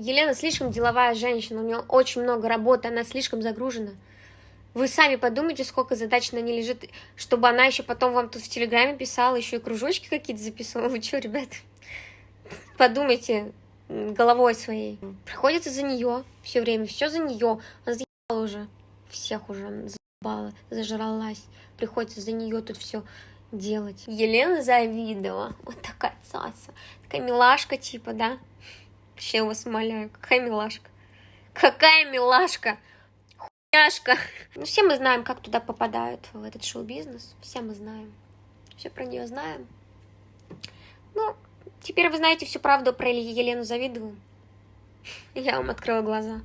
Елена слишком деловая женщина, у нее очень много работы, она слишком загружена. Вы сами подумайте, сколько задач на ней лежит, чтобы она еще потом вам тут в Телеграме писала, еще и кружочки какие-то записывала. Вы что, ребят? Подумайте головой своей. Приходится за нее все время, все за нее. Она заебала уже, всех уже заебала, зажралась. Приходится за нее тут все делать. Елена завидовала. Вот такая цаца. Такая милашка типа, да? Вообще я вас умоляю, какая милашка. Какая милашка! Хуяшка! Ну, все мы знаем, как туда попадают, в этот шоу-бизнес. Все мы знаем. Все про нее знаем. Ну, теперь вы знаете всю правду про Елену Завидову. Я вам открыла глаза.